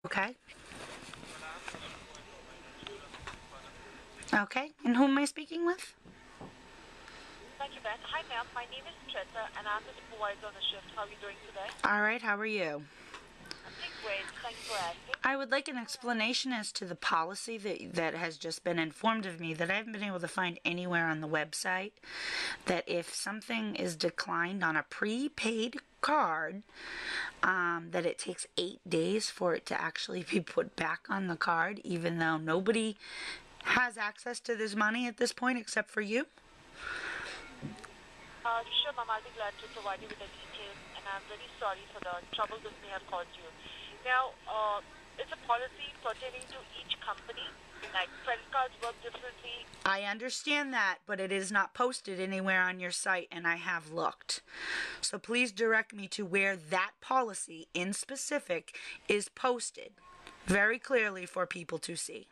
Okay? Okay, and who am I speaking with? Thank you, Ben. Hi, ma'am. My name is Tressa, and I'm the supervisor on the shift. How are you doing today? All right, how are you? I'm doing great. Thanks for asking. I would like an explanation as to the policy that has just been informed of me that I haven't been able to find anywhere on the website, that if something is declined on a prepaid card, that it takes 8 days for it to actually be put back on the card, even though nobody has access to this money at this point except for you. Sure, ma'am. I'll be glad to provide you with the details, and I'm very sorry for the trouble this may have caused you. Now, it's a policy pertaining to each company. Like, credit cards work differently. I understand that, but it is not posted anywhere on your site, and I have looked. So please direct me to where that policy in specific is posted very clearly for people to see.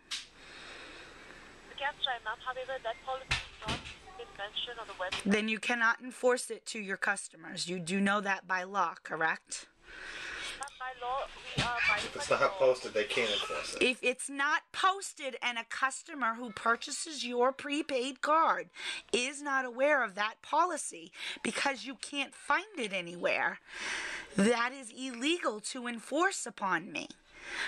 That's right, ma'am. However, that policy is not been mentioned on the website. Then you cannot enforce it to your customers. You do know that by law, correct? By law, we are abiding by If it's the not law. posted, they can't enforce it. If it's not posted and a customer who purchases your prepaid card is not aware of that policy because you can't find it anywhere, that is illegal to enforce upon me.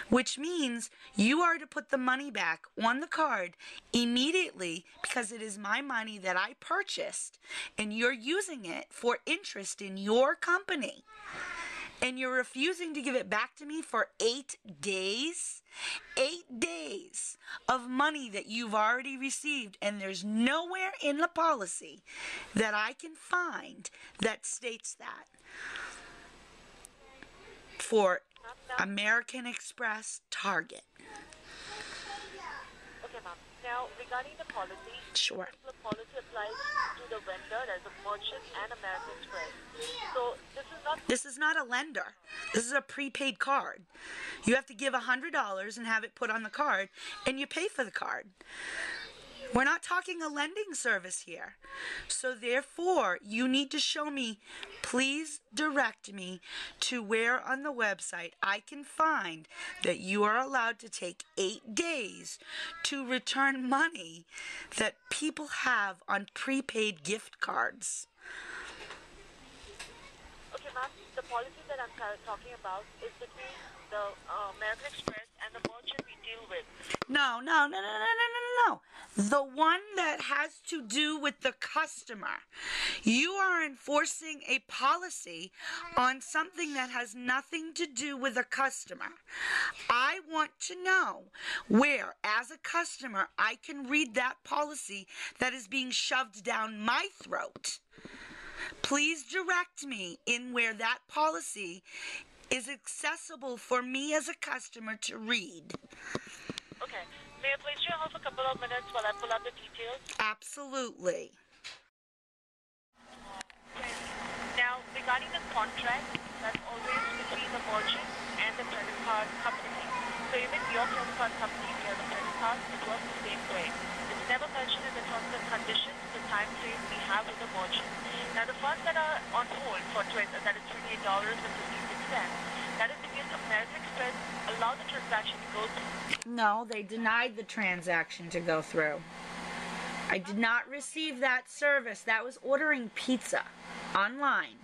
Which means you are to put the money back on the card immediately because it is my money that I purchased and you're using it for interest in your company. And you're refusing to give it back to me for 8 days? 8 days of money that you've already received, and there's nowhere in the policy that I can find that states that. For American Express, Target. Okay, ma'am. Now, regarding the policy, Sure. the policy applies to the vendor as a merchant and American Express. So, This is not a lender. This is a prepaid card. You have to give $100 and have it put on the card, and you pay for the card. We're not talking a lending service here. So therefore, you need to show me, please direct me to where on the website I can find that you are allowed to take 8 days to return money that people have on prepaid gift cards. Okay, ma'am. The policy that I'm talking about is between the American Express and the merchant we deal with. No. The one that has to do with the customer. You are enforcing a policy on something that has nothing to do with a customer. I want to know where, as a customer, I can read that policy that is being shoved down my throat. Please direct me in where that policy is accessible for me as a customer to read. Okay. May I place you on hold for a couple of minutes while I pull up the details? Absolutely. Now, regarding the contract, that's always between the merchant and the credit card company. So even your credit card company, if you have a credit card, it works the same way. It's never mentioned in the terms and conditions, the time frame we have with the merchant. Now, the funds that are on hold for that is $28.56, that is because American Express allowed the transaction to go through. No, they denied the transaction to go through. I did not receive that service. That was ordering pizza online.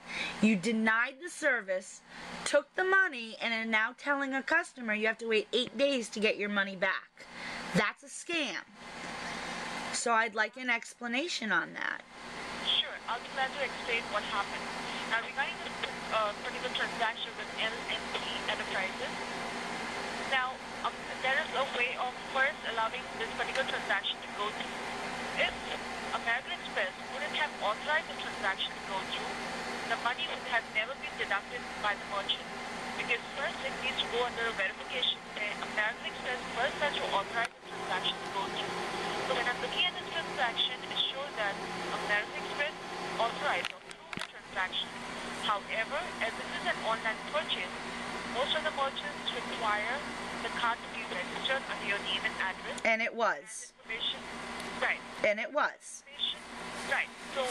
You denied the service, took the money, and are now telling a customer you have to wait 8 days to get your money back. That's a scam. So I'd like an explanation on that. Sure, I'll be glad to explain what happened. Now, regarding this particular transaction with LNP Enterprises, now there is a way of first allowing this particular transaction to go through. If American Express wouldn't have authorized the transaction to go through, the money would have never been deducted by the merchant. Because first it needs to go under a verification where American Express first has to authorize the transaction to go through. So when I'm looking at this transaction, it shows that American Express authorized or approved the transaction. However, as this is an online purchase, most of the merchants require the card to be registered under your name and address. And it was. Right. And it was. Right. So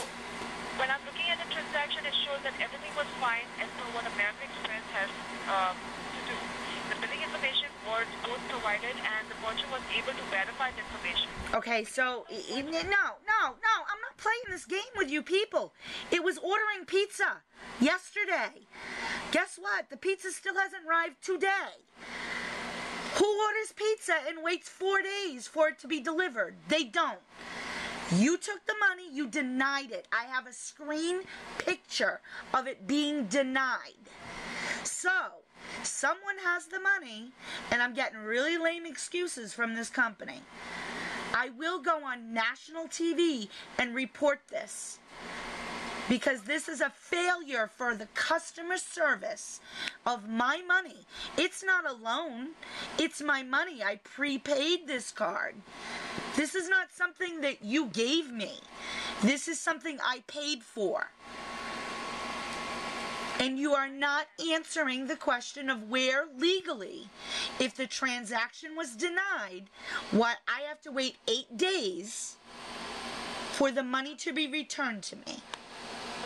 when I'm looking at the transaction, it shows that everything was fine as per what American Express has to do. The billing information was Okay, so, no, I'm not playing this game with you people. It was ordering pizza yesterday. Guess what? The pizza still hasn't arrived today. Who orders pizza and waits 4 days for it to be delivered? They don't. You took the money, you denied it. I have a screen picture of it being denied. So, someone has the money, and I'm getting really lame excuses from this company. I will go on national TV and report this, because this is a failure for the customer service of my money. It's not a loan. It's my money. I prepaid this card. This is not something that you gave me. This is something I paid for. And you are not answering the question of where legally, if the transaction was denied, what I have to wait 8 days for the money to be returned to me.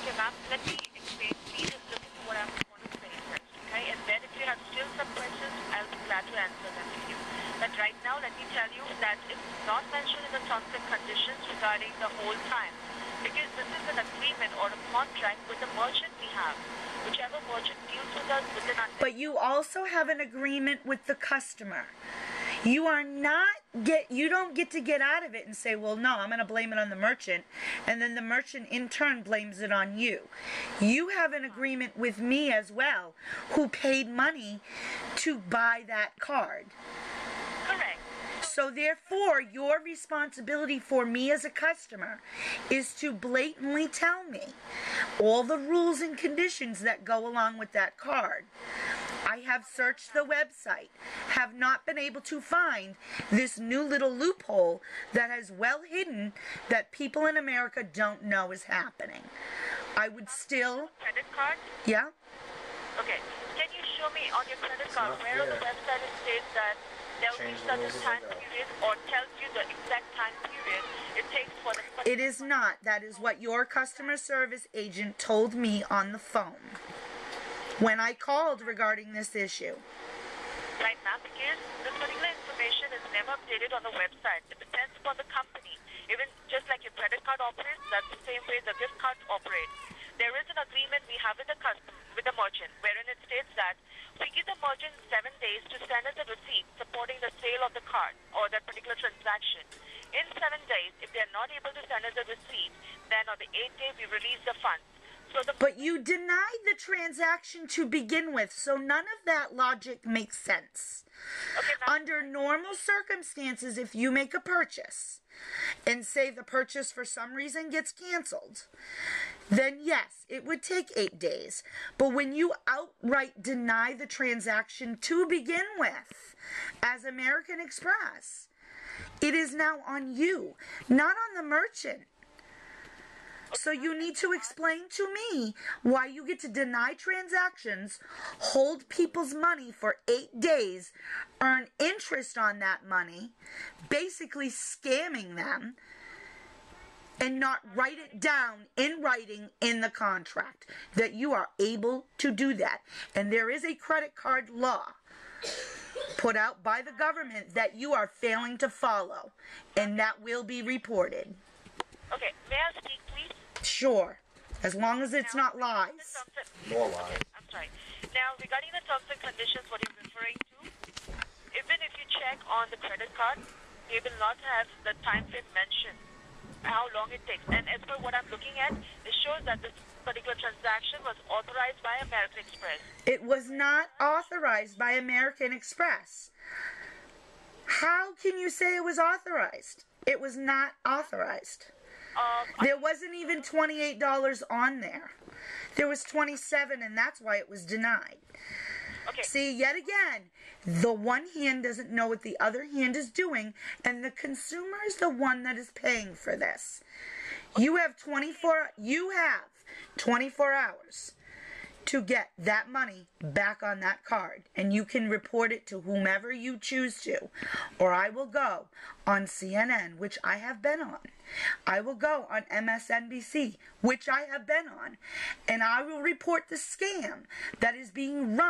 Okay, ma'am, let me explain. Please just listen to what I want to say first, okay? And then if you have still some questions, I'll be glad to answer them to you. But right now, let me tell you that it's not mentioned in the terms and conditions regarding the whole time. Because this is an agreement or a contract with the merchant we have. Whichever merchant deals with us within our... But you also have an agreement with the customer. You don't get to get out of it and say, well, no, I'm going to blame it on the merchant, and then the merchant in turn blames it on you. You have an agreement with me as well, who paid money to buy that card. Correct. So therefore, your responsibility for me as a customer is to blatantly tell me all the rules and conditions that go along with that card. I have searched the website, have not been able to find this new little loophole that is well hidden that people in America don't know is happening. I would still... Credit card? Yeah? Okay. Can you show me on your credit card where on the website it states that there will be such a time period or tells you the exact time period it takes for the... It is not. That is what your customer service agent told me on the phone when I called regarding this issue. Right, ma'am, because this particular information is never updated on the website. It depends upon the company. Even just like your credit card operates, that's the same way the gift card operates. There is an agreement we have with the merchant, wherein it states that we give the merchant 7 days to send us a receipt supporting the sale of the card or that particular transaction. In 7 days, if they are not able to send us a receipt, then on the 8th day we release the funds. But you denied the transaction to begin with, so none of that logic makes sense. Okay, under normal circumstances, if you make a purchase and say the purchase for some reason gets canceled, then yes, it would take 8 days. But when you outright deny the transaction to begin with, as American Express, it is now on you, not on the merchant. So you need to explain to me why you get to deny transactions, hold people's money for 8 days, earn interest on that money, basically scamming them, and not write it down in writing in the contract that you are able to do that. And there is a credit card law put out by the government that you are failing to follow, and that will be reported. Okay, may I speak, please? Sure, as long as it's not lies. More lies. I'm sorry. Now, regarding the terms and conditions, what you're referring to, even if you check on the credit card, they will not have the time frame mentioned, how long it takes. And as per what I'm looking at, it shows that this particular transaction was authorized by American Express. It was not authorized by American Express. How can you say it was authorized? It was not authorized. There wasn't even $28 on there. There was $27, and that's why it was denied. Okay. See, yet again, the one hand doesn't know what the other hand is doing, and the consumer is the one that is paying for this. You have 24 hours to get that money back on that card, and you can report it to whomever you choose to, or I will go on CNN, which I have been on. I will go on MSNBC, which I have been on, and I will report the scam that is being run